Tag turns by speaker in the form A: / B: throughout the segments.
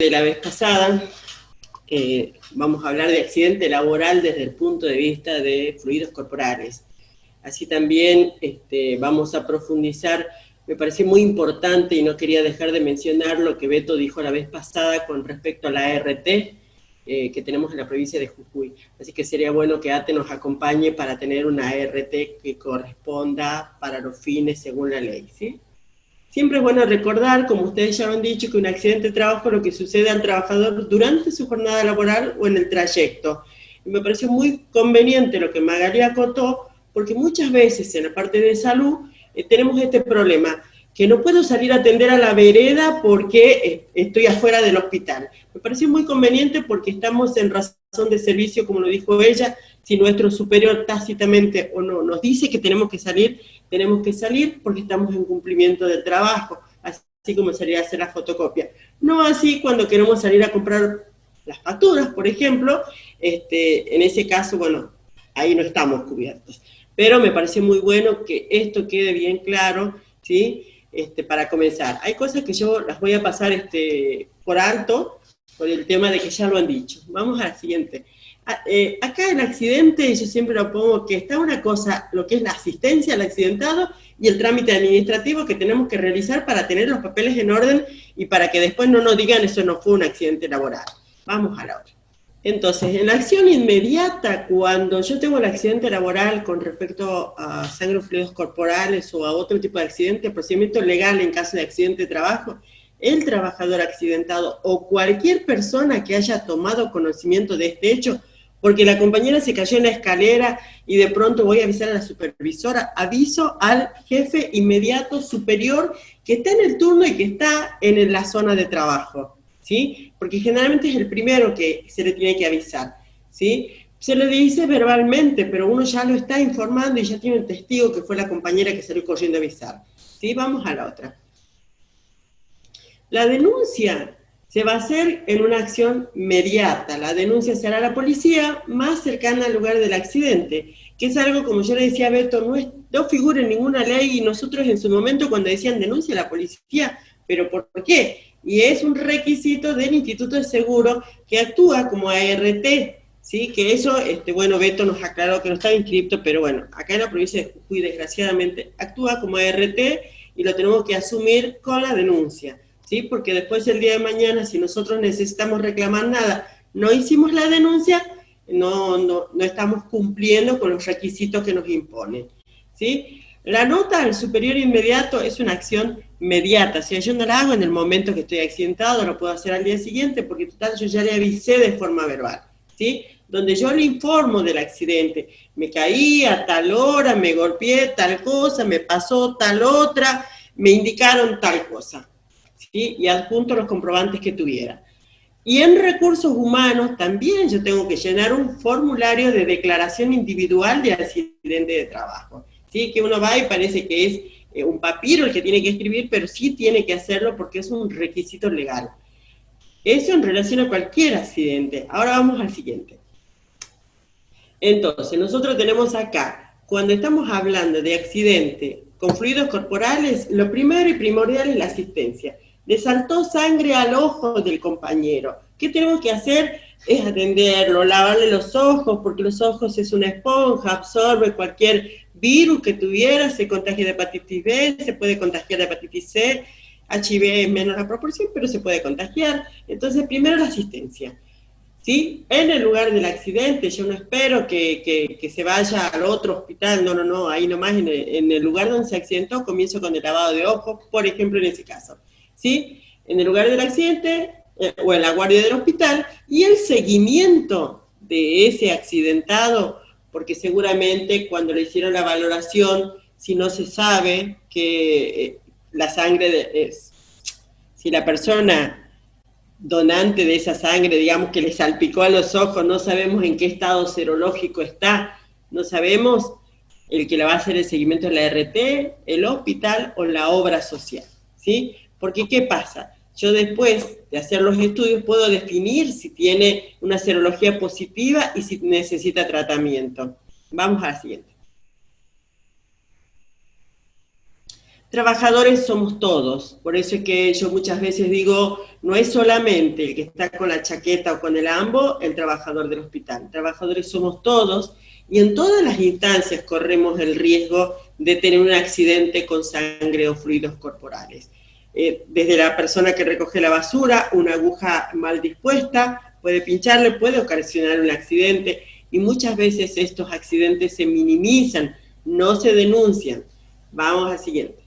A: de la vez pasada, vamos a hablar de accidente laboral desde el punto de vista de fluidos corporales. Así también vamos a profundizar, me pareció muy importante y no quería dejar de mencionar lo que Beto dijo la vez pasada con respecto a la ART que tenemos en la provincia de Jujuy. Así que sería bueno que ATE nos acompañe para tener una ART que corresponda para los fines según la ley, ¿sí? Siempre es bueno recordar, como ustedes ya lo han dicho, que un accidente de trabajo es lo que sucede al trabajador durante su jornada laboral o en el trayecto. Y me pareció muy conveniente lo que Magali acotó, porque muchas veces en la parte de salud tenemos este problema, que no puedo salir a atender a la vereda porque estoy afuera del hospital. Me pareció muy conveniente porque estamos en razón de servicio, como lo dijo ella. Si nuestro superior tácitamente o no nos dice que tenemos que salir porque estamos en cumplimiento del trabajo, así como salir a hacer la fotocopia. No así cuando queremos salir a comprar las facturas, por ejemplo, en ese caso, bueno, ahí no estamos cubiertos. Pero me pareció muy bueno que esto quede bien claro, ¿sí? Para comenzar. Hay cosas que yo las voy a pasar por alto, por el tema de que ya lo han dicho. Vamos a la siguiente. Acá el accidente, yo siempre lo pongo que está una cosa, lo que es la asistencia al accidentado y el trámite administrativo que tenemos que realizar para tener los papeles en orden y para que después no nos digan eso no fue un accidente laboral. Vamos a la otra. Entonces, en la acción inmediata, cuando yo tengo el accidente laboral con respecto a sangre o fluidos corporales o a otro tipo de accidente, procedimiento legal en caso de accidente de trabajo, el trabajador accidentado o cualquier persona que haya tomado conocimiento de este hecho, porque la compañera se cayó en la escalera y de pronto voy a avisar a la supervisora, aviso al jefe inmediato superior que está en el turno y que está en la zona de trabajo, ¿sí? Porque generalmente es el primero que se le tiene que avisar, ¿sí? Se le dice verbalmente, pero uno ya lo está informando y ya tiene un testigo que fue la compañera que salió corriendo a avisar, ¿sí? Vamos a la otra. La denuncia se va a hacer en una acción inmediata. La denuncia se hará a la policía más cercana al lugar del accidente, que es algo, como yo le decía a Beto, no figura en ninguna ley, y nosotros en su momento cuando decían denuncia a la policía, ¿pero por qué? Y es un requisito del Instituto de Seguro que actúa como ART, ¿sí? Que eso, bueno, Beto nos aclaró que no estaba inscripto, pero bueno, acá en la provincia de Jujuy, desgraciadamente, actúa como ART y lo tenemos que asumir con la denuncia, ¿sí? Porque después el día de mañana, si nosotros necesitamos reclamar nada, no hicimos la denuncia, no estamos cumpliendo con los requisitos que nos imponen, ¿sí? La nota al superior inmediato es una acción inmediata, o sea, yo no la hago en el momento que estoy accidentado, lo puedo hacer al día siguiente, porque total yo ya le avisé de forma verbal, ¿sí? Donde yo le informo del accidente, me caí a tal hora, me golpeé tal cosa, me pasó tal otra, me indicaron tal cosa, ¿sí? Y adjunto los comprobantes que tuviera. Y en recursos humanos también yo tengo que llenar un formulario de declaración individual de accidente de trabajo, ¿sí? Que uno va y parece que es un papiro el que tiene que escribir, pero sí tiene que hacerlo porque es un requisito legal. Eso en relación a cualquier accidente. Ahora vamos al siguiente. Entonces, nosotros tenemos acá, cuando estamos hablando de accidente con fluidos corporales, lo primero y primordial es la asistencia. Le saltó sangre al ojo del compañero. ¿Qué tenemos que hacer? Es atenderlo, lavarle los ojos, porque los ojos es una esponja, absorbe cualquier virus que tuviera, se contagia de hepatitis B, se puede contagiar de hepatitis C, HIV es menos la proporción, pero se puede contagiar. Entonces, primero la asistencia, ¿sí? En el lugar del accidente, yo no espero que se vaya al otro hospital, no, ahí nomás en el lugar donde se accidentó, comienzo con el lavado de ojos, por ejemplo, en ese caso, ¿sí? En el lugar del accidente, o en la guardia del hospital, y el seguimiento de ese accidentado, porque seguramente cuando le hicieron la valoración, si no se sabe que la sangre, si la persona donante de esa sangre, digamos que le salpicó a los ojos, no sabemos en qué estado serológico está, no sabemos, el que le va a hacer el seguimiento de la RT, el hospital o la obra social, ¿sí? Porque ¿qué pasa? Yo después de hacer los estudios puedo definir si tiene una serología positiva y si necesita tratamiento. Vamos a la siguiente. Trabajadores somos todos, por eso es que yo muchas veces digo, no es solamente el que está con la chaqueta o con el ambo el trabajador del hospital, trabajadores somos todos, y en todas las instancias corremos el riesgo de tener un accidente con sangre o fluidos corporales. Desde la persona que recoge la basura, una aguja mal dispuesta puede pincharle, puede ocasionar un accidente, y muchas veces estos accidentes se minimizan, no se denuncian. Vamos al siguiente.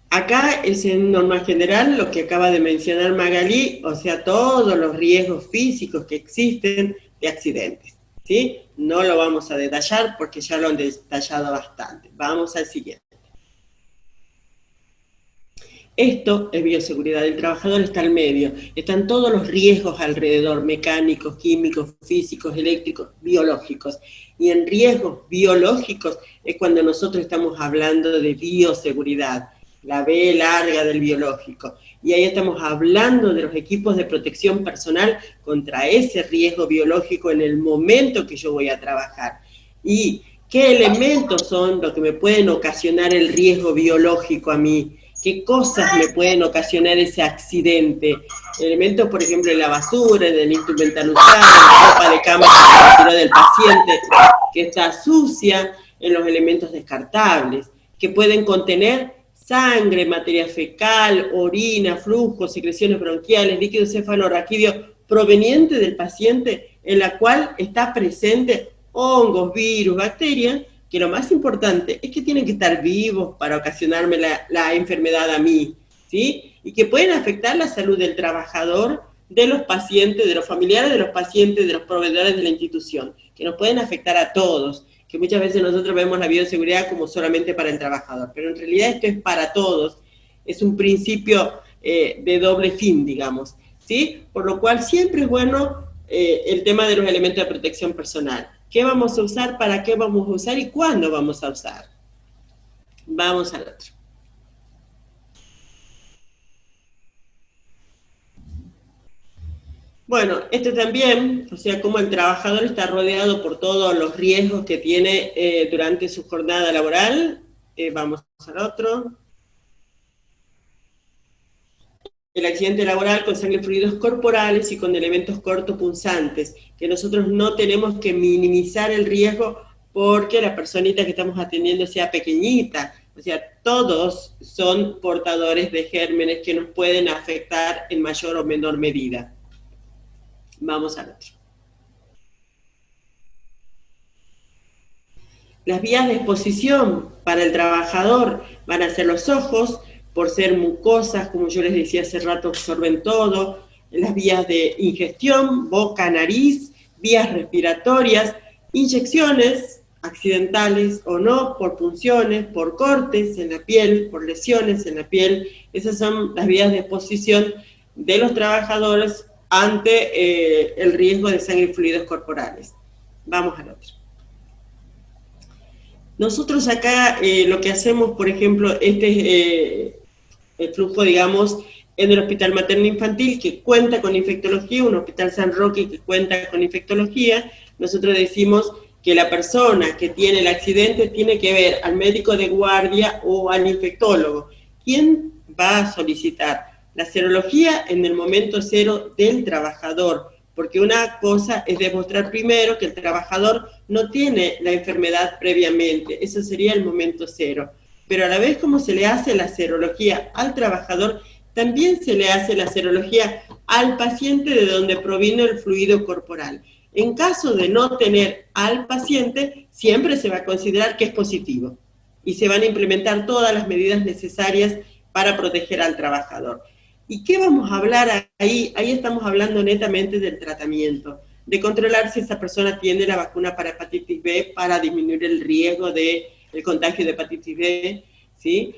A: Acá es en norma general lo que acaba de mencionar Magalí, o sea, todos los riesgos físicos que existen de accidentes, ¿sí? No lo vamos a detallar porque ya lo han detallado bastante. Vamos al siguiente. Esto es bioseguridad del trabajador, está al medio. Están todos los riesgos alrededor, mecánicos, químicos, físicos, eléctricos, biológicos. Y en riesgos biológicos es cuando nosotros estamos hablando de bioseguridad, la B larga del biológico. Y ahí estamos hablando de los equipos de protección personal contra ese riesgo biológico en el momento que yo voy a trabajar. Y qué elementos son los que me pueden ocasionar el riesgo biológico a mí. ¿Qué cosas me pueden ocasionar ese accidente? Elementos, por ejemplo, en la basura, en el instrumental usado, en la ropa de cama que se retiró del paciente, que está sucia, en los elementos descartables, que pueden contener sangre, materia fecal, orina, flujo, secreciones bronquiales, líquido cefalorraquídeo proveniente del paciente, en la cual está presente hongos, virus, bacterias, que lo más importante es que tienen que estar vivos para ocasionarme la enfermedad a mí, ¿sí? Y que pueden afectar la salud del trabajador, de los pacientes, de los familiares de los pacientes, de los proveedores de la institución, que nos pueden afectar a todos, que muchas veces nosotros vemos la bioseguridad como solamente para el trabajador, pero en realidad esto es para todos, es un principio de doble fin, digamos, ¿sí? Por lo cual siempre es bueno el tema de los elementos de protección personal. ¿Qué vamos a usar? ¿Para qué vamos a usar? ¿Y cuándo vamos a usar? Vamos al otro. Bueno, esto también, o sea, cómo el trabajador está rodeado por todos los riesgos que tiene durante su jornada laboral. Vamos al otro. El accidente laboral con sangre, fluidos corporales y con elementos cortopunzantes, que nosotros no tenemos que minimizar el riesgo porque la personita que estamos atendiendo sea pequeñita, o sea, todos son portadores de gérmenes que nos pueden afectar en mayor o menor medida. Vamos al otro. Las vías de exposición para el trabajador van a ser los ojos, por ser mucosas, como yo les decía hace rato, absorben todo, las vías de ingestión, boca, nariz, vías respiratorias, inyecciones accidentales o no, por punciones, por cortes en la piel, por lesiones en la piel. Esas son las vías de exposición de los trabajadores ante el riesgo de sangre y fluidos corporales. Vamos al otro. Nosotros acá lo que hacemos, por ejemplo, este es el flujo, digamos, en el Hospital Materno Infantil, que cuenta con infectología, un Hospital San Roque que cuenta con infectología. Nosotros decimos que la persona que tiene el accidente tiene que ver al médico de guardia o al infectólogo. ¿Quién va a solicitar la serología en el momento cero del trabajador? Porque una cosa es demostrar primero que el trabajador no tiene la enfermedad previamente, eso sería el momento cero. Pero a la vez como se le hace la serología al trabajador, también se le hace la serología al paciente de donde proviene el fluido corporal. En caso de no tener al paciente, siempre se va a considerar que es positivo y se van a implementar todas las medidas necesarias para proteger al trabajador. ¿Y qué vamos a hablar ahí? Ahí estamos hablando netamente del tratamiento, de controlar si esa persona tiene la vacuna para hepatitis B para disminuir el riesgo del contagio de hepatitis B, ¿sí?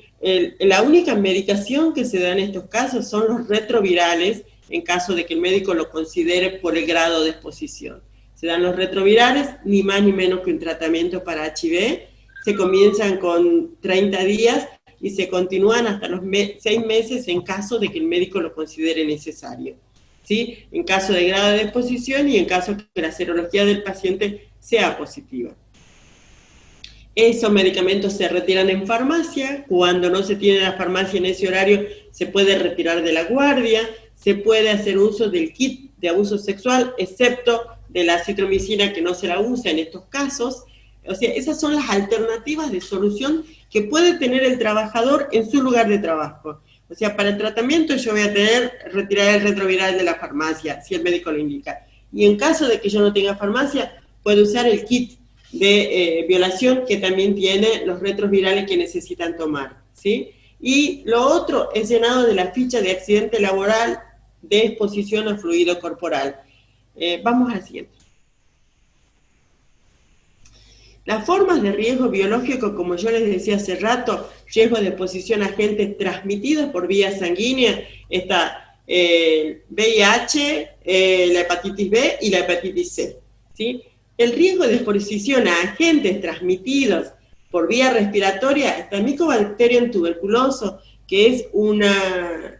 A: La única medicación que se da en estos casos son los retrovirales, en caso de que el médico lo considere por el grado de exposición. Se dan los retrovirales, ni más ni menos que un tratamiento para HIV, se comienzan con 30 días, y se continúan hasta los 6 meses en caso de que el médico lo considere necesario, ¿sí? En caso de grado de exposición y en caso que la serología del paciente sea positiva. Esos medicamentos se retiran en farmacia. Cuando no se tiene la farmacia en ese horario, se puede retirar de la guardia. Se puede hacer uso del kit de abuso sexual, excepto de la acitromicina, que no se la usa en estos casos. O sea, esas son las alternativas de solución que puede tener el trabajador en su lugar de trabajo. O sea, para el tratamiento yo voy a retirar el retroviral de la farmacia, si el médico lo indica. Y en caso de que yo no tenga farmacia, puedo usar el kit de violación, que también tiene los retrovirales que necesitan tomar, ¿sí? Y lo otro es llenado de la ficha de accidente laboral de exposición a fluido corporal. Vamos al siguiente. Las formas de riesgo biológico, como yo les decía hace rato, riesgo de exposición a agentes transmitidos por vía sanguínea, está el VIH, la hepatitis B y la hepatitis C, ¿sí? El riesgo de exposición a agentes transmitidos por vía respiratoria está el Mycobacterium tuberculoso, que es una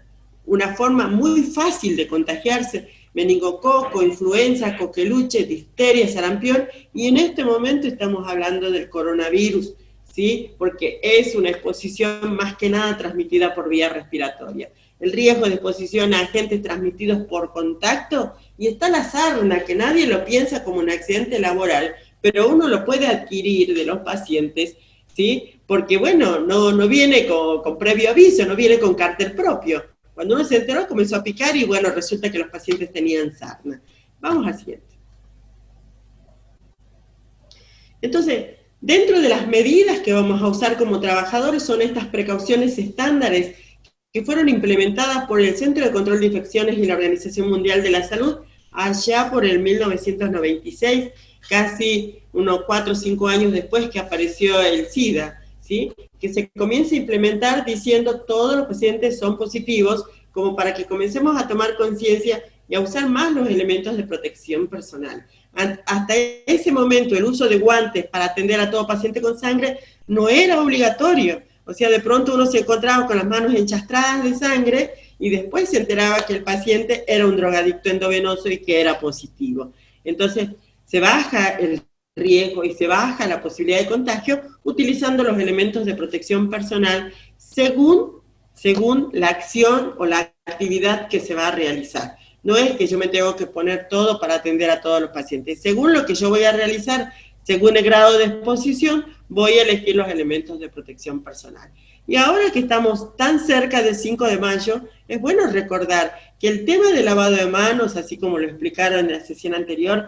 A: forma muy fácil de contagiarse, meningococo, influenza, coqueluche, difteria, sarampión, y en este momento estamos hablando del coronavirus, ¿sí? Porque es una exposición más que nada transmitida por vía respiratoria. El riesgo de exposición a agentes transmitidos por contacto, y está la sarna, que nadie lo piensa como un accidente laboral, pero uno lo puede adquirir de los pacientes, ¿sí? Porque, bueno, no viene con previo aviso, no viene con cartel propio. Cuando uno se enteró, comenzó a picar y, bueno, resulta que los pacientes tenían sarna. Vamos al siguiente. Entonces, dentro de las medidas que vamos a usar como trabajadores son estas precauciones estándares que fueron implementadas por el Centro de Control de Infecciones y la Organización Mundial de la Salud allá por el 1996, casi unos 4 o 5 años después que apareció el SIDA, ¿sí? Que se comienza a implementar diciendo todos los pacientes son positivos, como para que comencemos a tomar conciencia y a usar más los elementos de protección personal. Hasta ese momento el uso de guantes para atender a todo paciente con sangre no era obligatorio. O sea, de pronto uno se encontraba con las manos enchastradas de sangre y después se enteraba que el paciente era un drogadicto endovenoso y que era positivo. Entonces, se baja el riesgo y se baja la posibilidad de contagio utilizando los elementos de protección personal según la acción o la actividad que se va a realizar. No es que yo me tengo que poner todo para atender a todos los pacientes. Según lo que yo voy a realizar, según el grado de exposición, voy a elegir los elementos de protección personal. Y ahora que estamos tan cerca del 5 de mayo, es bueno recordar que el tema del lavado de manos, así como lo explicaron en la sesión anterior,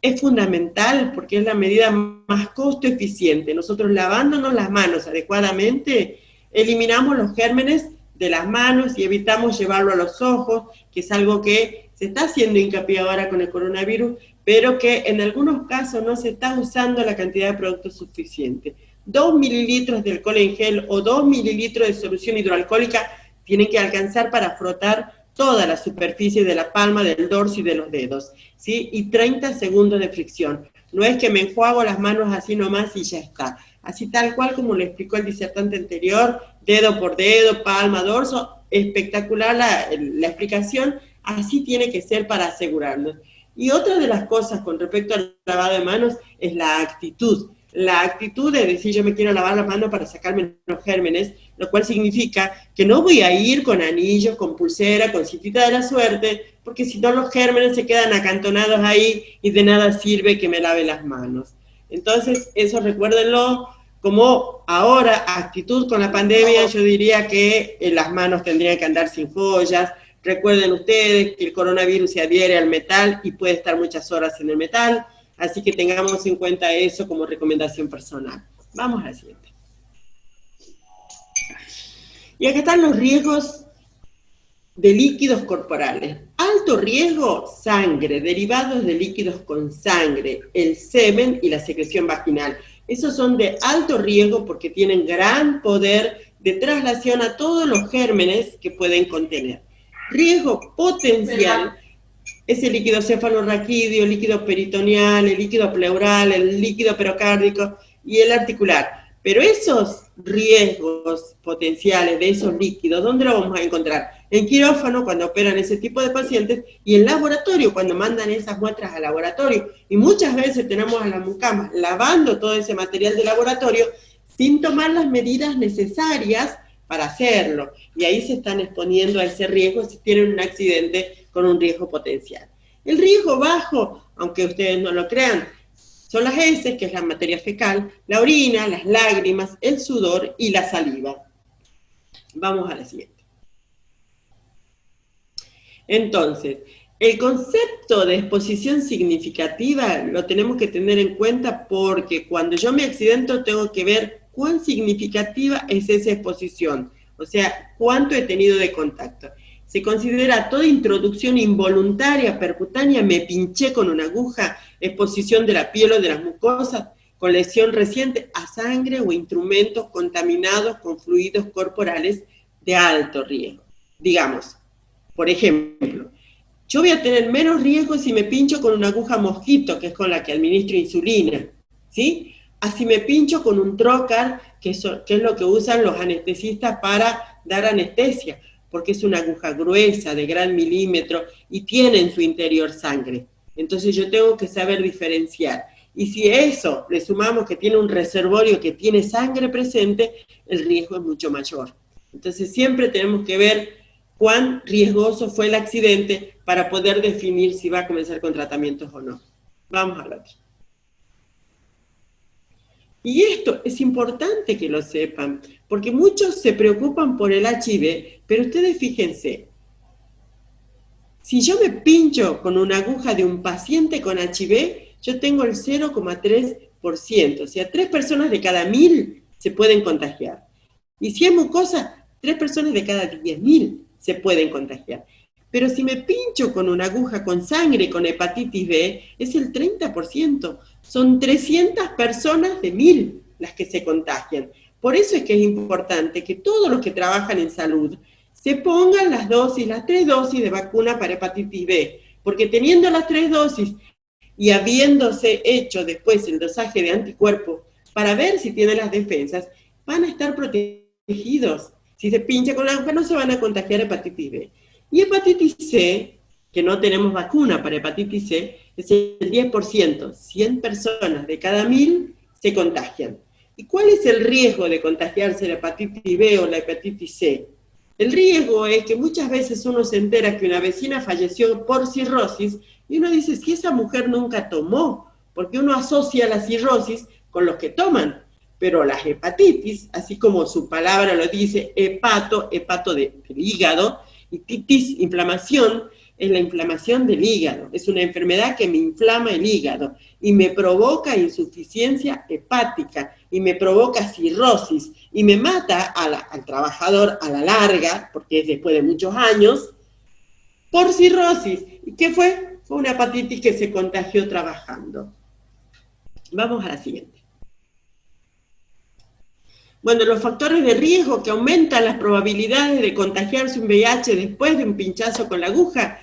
A: es fundamental porque es la medida más costo eficiente. Nosotros lavándonos las manos adecuadamente, eliminamos los gérmenes de las manos y evitamos llevarlo a los ojos, que es algo que se está haciendo hincapié ahora con el coronavirus, pero que en algunos casos no se está usando la cantidad de productos suficiente. 2 mililitros de alcohol en gel o 2 mililitros de solución hidroalcohólica tienen que alcanzar para frotar toda la superficie de la palma, del dorso y de los dedos, ¿sí? Y 30 segundos de fricción. No es que me enjuago las manos así nomás y ya está. Así tal cual como lo explicó el disertante anterior, dedo por dedo, palma, dorso, espectacular la explicación, así tiene que ser para asegurarnos. Y otra de las cosas con respecto al lavado de manos es la actitud. La actitud de decir yo me quiero lavar las manos para sacarme los gérmenes, lo cual significa que no voy a ir con anillos, con pulsera, con cintita de la suerte, porque si no los gérmenes se quedan acantonados ahí y de nada sirve que me lave las manos. Entonces, eso recuérdenlo, como ahora, actitud con la pandemia, yo diría que las manos tendrían que andar sin joyas. Recuerden ustedes que el coronavirus se adhiere al metal y puede estar muchas horas en el metal, así que tengamos en cuenta eso como recomendación personal. Vamos a la siguiente. Y acá están los riesgos de líquidos corporales. Alto riesgo, sangre, derivados de líquidos con sangre, el semen y la secreción vaginal. Esos son de alto riesgo porque tienen gran poder de traslación a todos los gérmenes que pueden contener. Riesgo potencial es el líquido cefalorraquídeo, el líquido peritoneal, el líquido pleural, el líquido perocárdico y el articular. Pero esos riesgos potenciales de esos líquidos, ¿dónde los vamos a encontrar? en quirófano cuando operan ese tipo de pacientes, y en laboratorio cuando mandan esas muestras al laboratorio. Y muchas veces tenemos a las mucamas lavando todo ese material de laboratorio sin tomar las medidas necesarias para hacerlo. Y ahí se están exponiendo a ese riesgo si tienen un accidente con un riesgo potencial. El riesgo bajo, aunque ustedes no lo crean, son las heces, que es la materia fecal, la orina, las lágrimas, el sudor y la saliva. Vamos a la siguiente. Entonces, el concepto de exposición significativa lo tenemos que tener en cuenta porque cuando yo me accidento tengo que ver cuán significativa es esa exposición, o sea, cuánto he tenido de contacto. Se considera toda introducción involuntaria, percutánea, me pinché con una aguja, exposición de la piel o de las mucosas, con lesión reciente a sangre o instrumentos contaminados con fluidos corporales de alto riesgo. Digamos, por ejemplo, yo voy a tener menos riesgo si me pincho con una aguja mosquito, que es con la que administro insulina, ¿sí? Así me pincho con un trocar, que es lo que usan los anestesistas para dar anestesia, porque es una aguja gruesa, de gran milímetro, y tiene en su interior sangre. Entonces yo tengo que saber diferenciar. Y si a eso le sumamos que tiene un reservorio que tiene sangre presente, el riesgo es mucho mayor. Entonces siempre tenemos que ver cuán riesgoso fue el accidente para poder definir si va a comenzar con tratamientos o no. Vamos a ver. Y esto es importante que lo sepan, porque muchos se preocupan por el HIV, pero ustedes fíjense, si yo me pincho con una aguja de un paciente con HIV, yo tengo el 0,3%, o sea, 3 personas de cada 1000 se pueden contagiar. Y si es mucosa, 3 personas de cada 10.000 se pueden contagiar. Pero si me pincho con una aguja con sangre, con hepatitis B, es el 30%. Son 300 personas de 1000 las que se contagian. Por eso es que es importante que todos los que trabajan en salud se pongan las 3 dosis de vacuna para hepatitis B, porque teniendo las 3 dosis y habiéndose hecho después el dosaje de anticuerpos para ver si tienen las defensas, van a estar protegidos. Si se pincha con la aguja no se van a contagiar hepatitis B. Y hepatitis C, que no tenemos vacuna para hepatitis C, es el 10%, 100 personas de cada 1000 se contagian. ¿Y cuál es el riesgo de contagiarse la hepatitis B o la hepatitis C? El riesgo es que muchas veces uno se entera que una vecina falleció por cirrosis y uno dice, si esa mujer nunca tomó, porque uno asocia la cirrosis con los que toman. Pero las hepatitis, así como su palabra lo dice, hepato del hígado, y titis, inflamación, es la inflamación del hígado. Es una enfermedad que me inflama el hígado y me provoca insuficiencia hepática y me provoca cirrosis y me mata al trabajador a la larga, porque es después de muchos años, por cirrosis. ¿Y qué fue? Fue una hepatitis que se contagió trabajando. Vamos a la siguiente. Bueno, los factores de riesgo que aumentan las probabilidades de contagiarse un VIH después de un pinchazo con la aguja,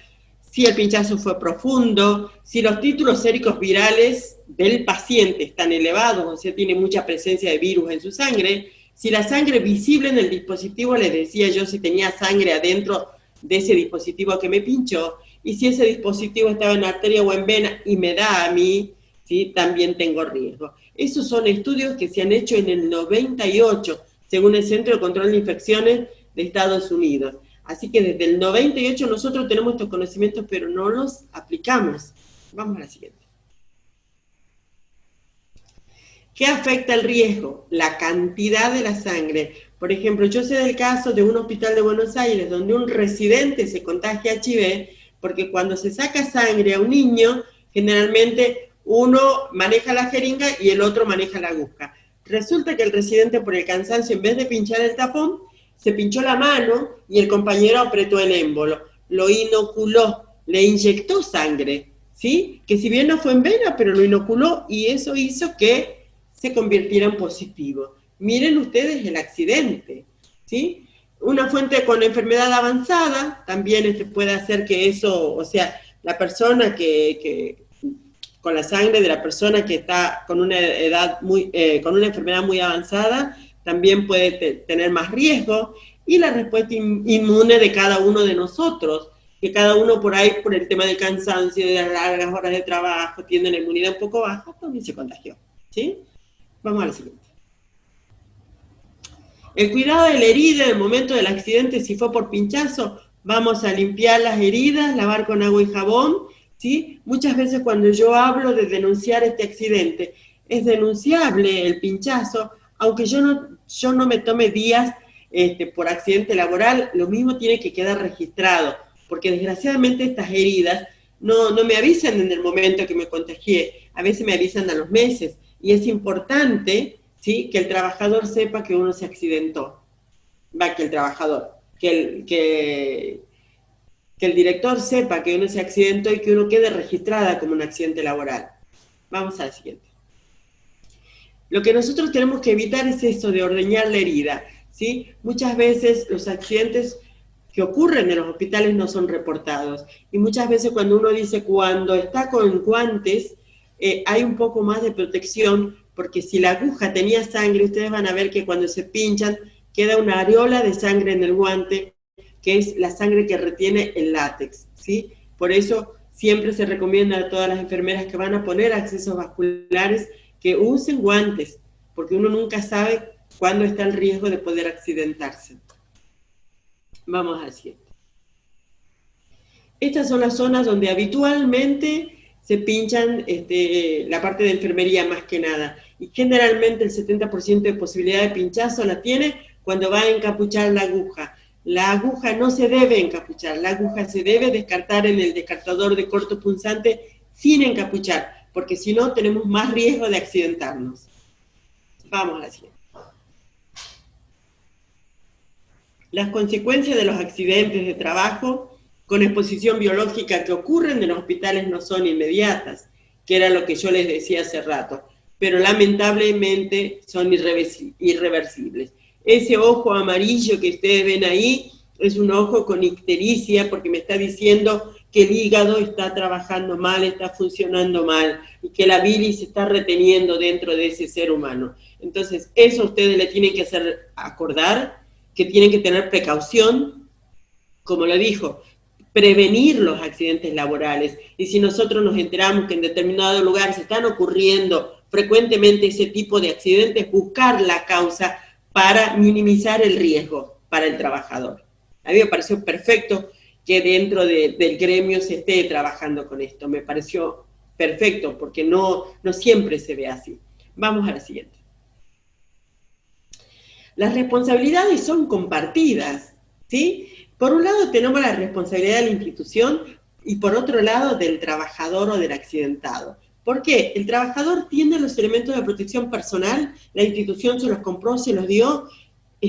A: si el pinchazo fue profundo, si los títulos séricos virales del paciente están elevados, o sea, tiene mucha presencia de virus en su sangre, si la sangre visible en el dispositivo, les decía yo si tenía sangre adentro de ese dispositivo que me pinchó, y si ese dispositivo estaba en arteria o en vena y me da a mí, ¿sí? También tengo riesgo. Esos son estudios que se han hecho en el 98, según el Centro de Control de Infecciones de Estados Unidos. Así que desde el 98 nosotros tenemos estos conocimientos, pero no los aplicamos. Vamos a la siguiente. ¿Qué afecta el riesgo? La cantidad de la sangre. Por ejemplo, yo sé del caso de un hospital de Buenos Aires donde un residente se contagia HIV, porque cuando se saca sangre a un niño, generalmente uno maneja la jeringa y el otro maneja la aguja. Resulta que el residente, por el cansancio, en vez de pinchar el tapón, se pinchó la mano y el compañero apretó el émbolo, lo inoculó, le inyectó sangre, ¿sí? Que si bien no fue en vena, pero lo inoculó y eso hizo que se convirtiera en positivo. Miren ustedes el accidente, ¿sí? Una fuente con enfermedad avanzada también puede hacer que eso, o sea, la persona con la sangre de la persona que está con una edad con una enfermedad muy avanzada, también puede tener más riesgo, y la respuesta inmune de cada uno de nosotros, que cada uno por ahí, por el tema del cansancio, de las largas horas de trabajo, tiene la inmunidad un poco baja, también se contagió, ¿sí? Vamos al siguiente. El cuidado de la herida en el momento del accidente, si fue por pinchazo, vamos a limpiar las heridas, lavar con agua y jabón, ¿sí? Muchas veces cuando yo hablo de denunciar este accidente, es denunciable el pinchazo, aunque yo no me tome días por accidente laboral, lo mismo tiene que quedar registrado, porque desgraciadamente estas heridas no me avisan en el momento que me contagié, a veces me avisan a los meses, y es importante, ¿sí?, que el trabajador sepa que uno se accidentó. Que el trabajador, que el director sepa que uno se accidentó y que uno quede registrada como un accidente laboral. Vamos al siguiente. Lo que nosotros tenemos que evitar es eso de ordeñar la herida, ¿sí? Muchas veces los accidentes que ocurren en los hospitales no son reportados. Y muchas veces cuando uno dice cuando está con guantes, hay un poco más de protección, porque si la aguja tenía sangre, ustedes van a ver que cuando se pinchan, queda una areola de sangre en el guante, que es la sangre que retiene el látex, ¿sí? Por eso siempre se recomienda a todas las enfermeras que van a poner accesos vasculares que usen guantes, porque uno nunca sabe cuándo está el riesgo de poder accidentarse. Vamos al siguiente. Estas son las zonas donde habitualmente se pinchan la parte de enfermería más que nada. Y generalmente el 70% de posibilidad de pinchazo la tiene cuando va a encapuchar la aguja. La aguja no se debe encapuchar, la aguja se debe descartar en el descartador de corto punzante sin encapuchar, porque si no tenemos más riesgo de accidentarnos. Vamos a la siguiente. Las consecuencias de los accidentes de trabajo con exposición biológica que ocurren en los hospitales no son inmediatas, que era lo que yo les decía hace rato, pero lamentablemente son irreversibles. Ese ojo amarillo que ustedes ven ahí es un ojo con ictericia, porque me está diciendo que el hígado está trabajando mal, está funcionando mal, y que la bilis se está reteniendo dentro de ese ser humano. Entonces, eso ustedes le tienen que hacer acordar, que tienen que tener precaución, como lo dijo, prevenir los accidentes laborales. Y si nosotros nos enteramos que en determinado lugar se están ocurriendo frecuentemente ese tipo de accidentes, buscar la causa para minimizar el riesgo para el trabajador. A mí me pareció perfecto que dentro del gremio se esté trabajando con esto. Me pareció perfecto, porque no siempre se ve así. Vamos a la siguiente. Las responsabilidades son compartidas, ¿sí? Por un lado tenemos la responsabilidad de la institución y por otro lado del trabajador o del accidentado. ¿Por qué? El trabajador tiene los elementos de protección personal, la institución se los compró, se los dio,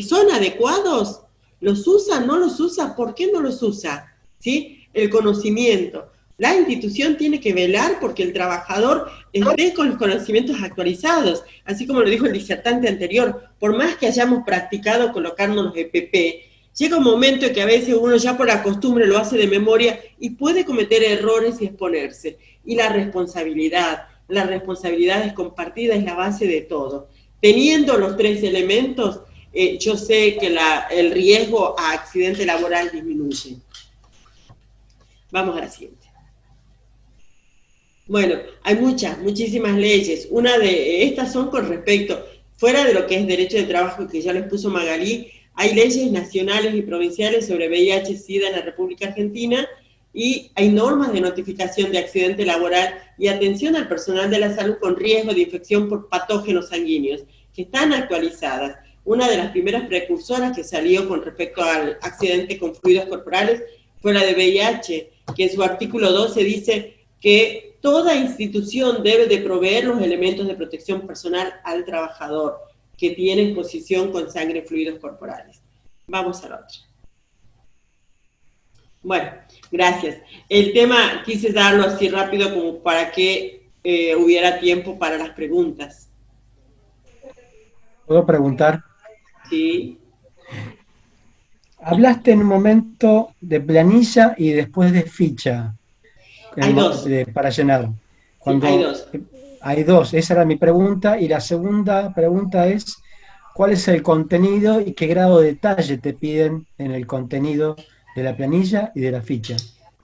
A: ¿son adecuados? ¿Los usa? ¿No los usa? ¿Por qué no los usa? ¿Sí? El conocimiento. La institución tiene que velar porque el trabajador esté con los conocimientos actualizados, así como lo dijo el disertante anterior, por más que hayamos practicado colocarnos los EPP, llega un momento en que a veces uno ya por la costumbre lo hace de memoria y puede cometer errores y exponerse. Y la responsabilidad es compartida, es la base de todo. Teniendo los tres elementos, yo sé que el riesgo a accidente laboral disminuye. Vamos a la siguiente. Bueno, hay muchísimas leyes. Una de estas son con respecto, fuera de lo que es derecho de trabajo que ya les puso Magalí, hay leyes nacionales y provinciales sobre VIH-Sida en la República Argentina y hay normas de notificación de accidente laboral y atención al personal de la salud con riesgo de infección por patógenos sanguíneos, que están actualizadas. Una de las primeras precursoras que salió con respecto al accidente con fluidos corporales fue la de VIH, que en su artículo 12 dice que toda institución debe de proveer los elementos de protección personal al trabajador que tiene exposición con sangre y fluidos corporales. Vamos a la otra. Bueno, gracias. El tema quise darlo así rápido como para que hubiera tiempo para las preguntas.
B: ¿Puedo preguntar?
A: Sí.
B: Hablaste en un momento de planilla y después de ficha.
A: Hay dos.
B: Para llenar.
A: Sí, hay dos.
B: Hay dos, esa era mi pregunta. Y la segunda pregunta es, ¿Cuál es el contenido y qué grado de detalle te piden en el contenido de la planilla y de la ficha?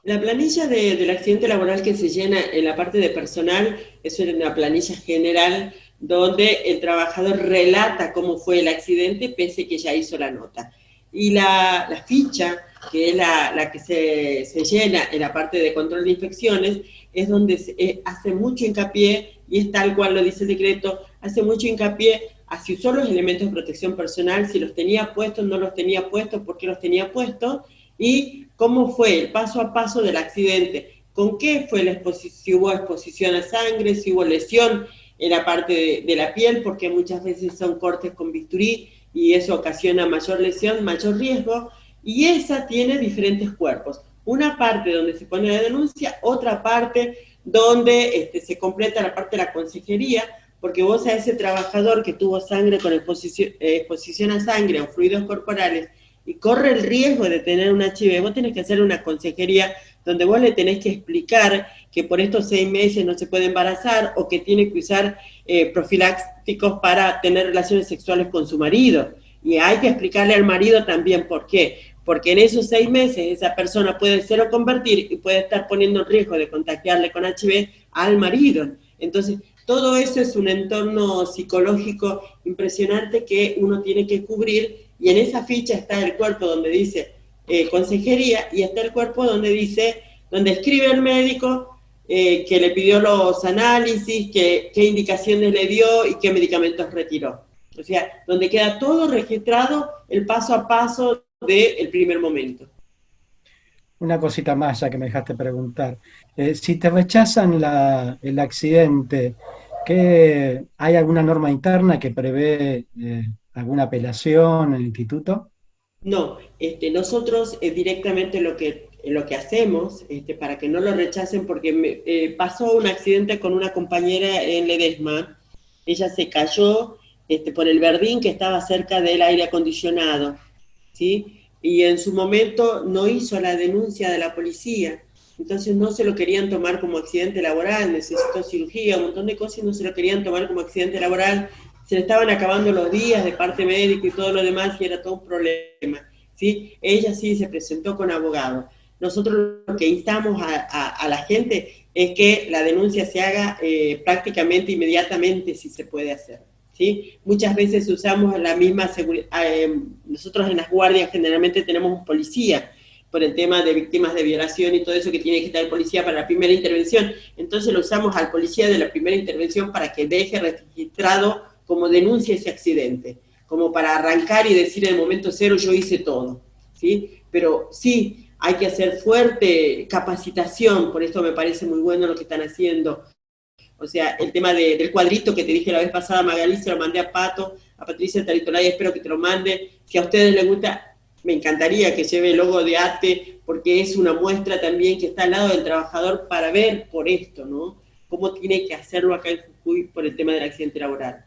A: La planilla del accidente laboral que se llena en la parte de personal es una planilla general donde el trabajador relata cómo fue el accidente pese que ya hizo la nota. Y la ficha, que es la que se llena en la parte de control de infecciones, es donde hace mucho hincapié, y es tal cual lo dice el decreto, hace mucho hincapié a si usó los elementos de protección personal, si los tenía puestos, no los tenía puestos, por qué los tenía puestos, y cómo fue el paso a paso del accidente, con qué fue la exposición, si hubo exposición a sangre, si hubo lesión en la parte de la piel, porque muchas veces son cortes con bisturí y eso ocasiona mayor lesión, mayor riesgo, y esa tiene diferentes cuerpos. Una parte donde se pone la denuncia, otra parte donde se completa la parte de la consejería, porque vos a ese trabajador que tuvo sangre con exposición a sangre o fluidos corporales y corre el riesgo de tener un HIV, vos tenés que hacer una consejería donde vos le tenés que explicar que por estos 6 meses no se puede embarazar o que tiene que usar profilácticos para tener relaciones sexuales con su marido. Y hay que explicarle al marido también por qué. Porque en esos 6 meses esa persona puede ser o convertir y puede estar poniendo en riesgo de contagiarle con HIV al marido. Entonces, todo eso es un entorno psicológico impresionante que uno tiene que cubrir, y en esa ficha está el cuerpo donde dice consejería, y está el cuerpo donde dice, donde escribe el médico que le pidió los análisis, qué indicaciones le dio y qué medicamentos retiró. O sea, donde queda todo registrado, el paso a paso del primer momento.
B: Una cosita más, ya que me dejaste preguntar. Si te rechazan el accidente, ¿hay alguna norma interna que prevé alguna apelación en el instituto?
A: No, nosotros directamente lo que hacemos, para que no lo rechacen, porque pasó un accidente con una compañera en Ledesma, ella se cayó por el verdín que estaba cerca del aire acondicionado, ¿sí? Y en su momento no hizo la denuncia de la policía, entonces no se lo querían tomar como accidente laboral, necesitó cirugía, un montón de cosas y no se lo querían tomar como accidente laboral, se le estaban acabando los días de parte médico y todo lo demás y era todo un problema, ¿sí? Ella sí se presentó con abogado. Nosotros lo que instamos a la gente es que la denuncia se haga prácticamente inmediatamente si se puede hacer, ¿sí? Muchas veces usamos la misma seguridad, nosotros en las guardias generalmente tenemos un policía por el tema de víctimas de violación y todo eso que tiene que estar el policía para la primera intervención, entonces lo usamos al policía de la primera intervención para que deje registrado como denuncia ese accidente, como para arrancar y decir en el momento cero yo hice todo, ¿sí? Pero sí, hay que hacer fuerte capacitación, por esto me parece muy bueno lo que están haciendo. O sea, el tema del cuadrito que te dije la vez pasada, Magalí, se lo mandé a Pato, a Patricia Taritolay, espero que te lo mande. Si a ustedes les gusta, me encantaría que lleve el logo de ATE, porque es una muestra también que está al lado del trabajador para ver por esto, ¿no? Cómo tiene que hacerlo acá en Jujuy por el tema del accidente laboral.